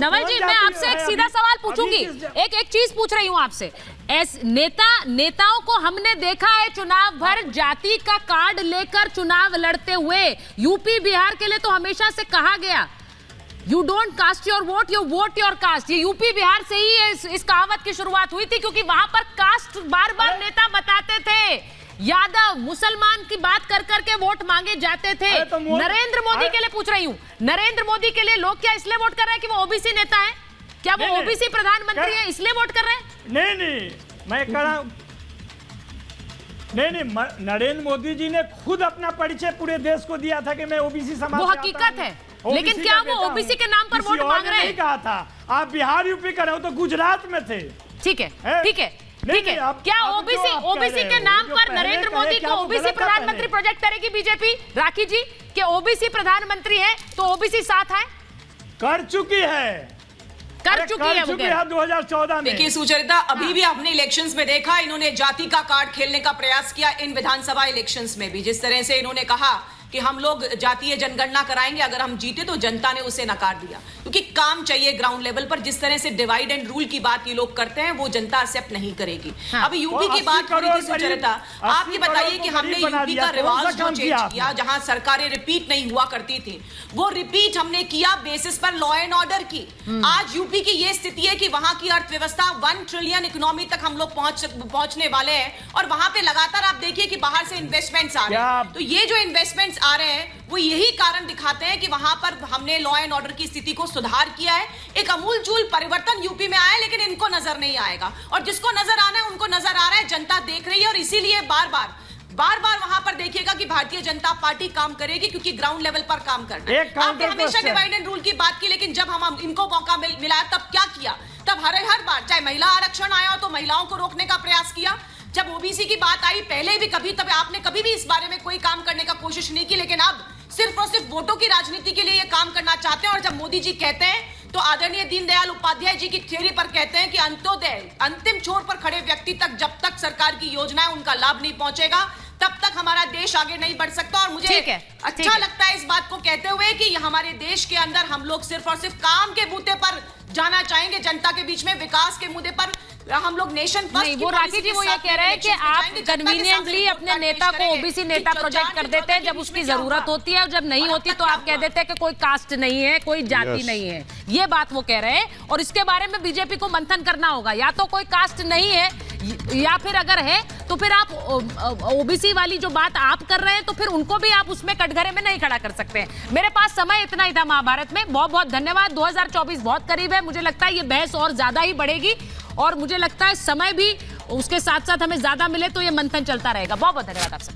नवल जी, मैं आपसे एक सीधा सवाल पूछूंगी, एक चीज पूछ रही हूँ आपसे। नेताओं को हमने देखा है चुनाव भर जाति का कार्ड लेकर चुनाव लड़ते हुए। यूपी बिहार के लिए तो हमेशा से कहा गया, you don't cast your vote, you vote your caste. ये यूपी बिहार से ही इस कहावत की शुरुआत हुई थी, क्योंकि वहां पर कास्ट बार बार नेता बताते थे। यादव मुसलमान की बात कर करके वोट मांगे जाते थे। नरेंद्र मोदी के लिए पूछ रही हूँ, नरेंद्र मोदी के लिए लोग क्या इसलिए वोट कर रहे हैं कि वो ओबीसी नेता है? क्या वो ओबीसी प्रधानमंत्री है इसलिए वोट कर रहे हैं? नहीं, मैं कह रहा हूं, नहीं, नरेंद्र मोदी जी ने खुद अपना परिचय पूरे देश को दिया था कि मैं ओबीसी समाज वो हकीकत है, लेकिन क्या वो ओबीसी के नाम पर वोट मांग रहे हैं? नहीं कहा था, आप बिहार यूपी कर रहे हो तो गुजरात में थे। ठीक है, ठीक है, ठीक है। क्या ओबीसी के नाम पर नरेंद्र मोदी को ओबीसी प्रधानमंत्री प्रोजेक्ट करेगी बीजेपी? राखी जी, कि ओबीसी प्रधानमंत्री है तो ओबीसी साथ है? कर चुकी है 2014 में। देखिए सुचरिता, अभी भी आपने इलेक्शंस में देखा, इन्होंने जाति का कार्ड खेलने का प्रयास किया इन विधानसभा इलेक्शंस में भी। जिस तरह से इन्होंने कहा कि हम लोग जातीय जनगणना कराएंगे, अगर हम जीते तो जनता ने उसे नकार दिया, क्योंकि काम चाहिए ग्राउंड लेवल पर। जिस तरह से डिवाइड एंड रूल की बात ये लोग करते हैं, वो जनता एक्सेप्ट नहीं करेगी। अभी यूपी की बात हो रही थी सुचरिता, आप ये बताइए कि हमने यूपी का रिवाज जो चेंज किया, जहां सरकारें रिपीट नहीं हुआ करती थी, वो रिपीट हमने किया बेसिस पर लॉ एंड ऑर्डर की। आज यूपी की ये स्थिति है कि वहां की अर्थव्यवस्था 1 ट्रिलियन इकोनॉमी तक हम लोग पहुंचने वाले हैं, और वहां पे लगातार आप देखिए कि बाहर से इन्वेस्टमेंट्स आ रहे हैं। तो ये जो इन्वेस्टमेंट्स आ रहे हैं वो यही कारण दिखाते हैं कि वहां पर हमने लॉ एंड ऑर्डर की स्थिति को सुधार किया है। एक अमूलचूल परिवर्तन यूपी में आया है, लेकिन इनको नजर नहीं आएगा, और जिसको नजर आना है उनको नजर आ रहा है, जनता देख रही है। और इसीलिए बार बार वहां पर देखिएगा कि भारतीय जनता पार्टी काम करेगी, क्योंकि ग्राउंड लेवल पर काम करना है। आपने हमेशा डिवाइड एंड रूल की बात की, लेकिन जब हम इनको मौका मिला तब क्या किया? तब हर बार चाहे महिला आरक्षण आया हो तो महिलाओं को रोकने का प्रयास किया। जब ओबीसी की बात आई पहले भी तब आपने कभी भी इस बारे में कोई काम करने का कोशिश नहीं की, लेकिन अब सिर्फ और सिर्फ वोटों की राजनीति के लिए ये काम करना चाहते हैं। और जब मोदी जी कहते हैं तो आदरणीय दीनदयाल उपाध्याय जी की थ्योरी पर कहते हैं कि अंत्योदय, अंतिम छोर पर खड़े व्यक्ति तक जब तक सरकार की योजनाएं उनका लाभ नहीं पहुंचेगा, तब तक हमारा देश आगे नहीं बढ़ सकता। और मुझे अच्छा लगता है इस बात को कहते हुए कि हमारे देश के अंदर हम लोग सिर्फ और सिर्फ काम के मुद्दे पर जाना चाहेंगे, जनता के बीच में विकास के मुद्दे पर हम लोग नेशन फर्स्ट। नहीं, वो राखी जी वो ये कह रहे हैं कि आप कन्वीनियंटली अपने नेता को ओबीसी नेता प्रोजेक्ट कर देते हैं जब उसकी जरूरत होती है, और जब नहीं होती तो आप कह देते हैं कि कोई कास्ट नहीं है, कोई जाति नहीं है। ये बात वो कह रहे हैं, और इसके बारे में बीजेपी को मंथन करना होगा। या तो कोई कास्ट नहीं है, या फिर अगर है तो फिर आप ओबीसी वाली जो बात आप कर रहे हैं तो फिर उनको भी आप उसमें कटघरे में नहीं खड़ा कर सकते हैं। मेरे पास समय इतना ही था महाभारत में। बहुत बहुत धन्यवाद। 2024 बहुत करीब है, मुझे लगता है ये बहस और ज्यादा ही बढ़ेगी, और मुझे लगता है समय भी उसके साथ साथ हमें ज्यादा मिले तो ये मंथन चलता रहेगा। बहुत बहुत धन्यवाद आपसे।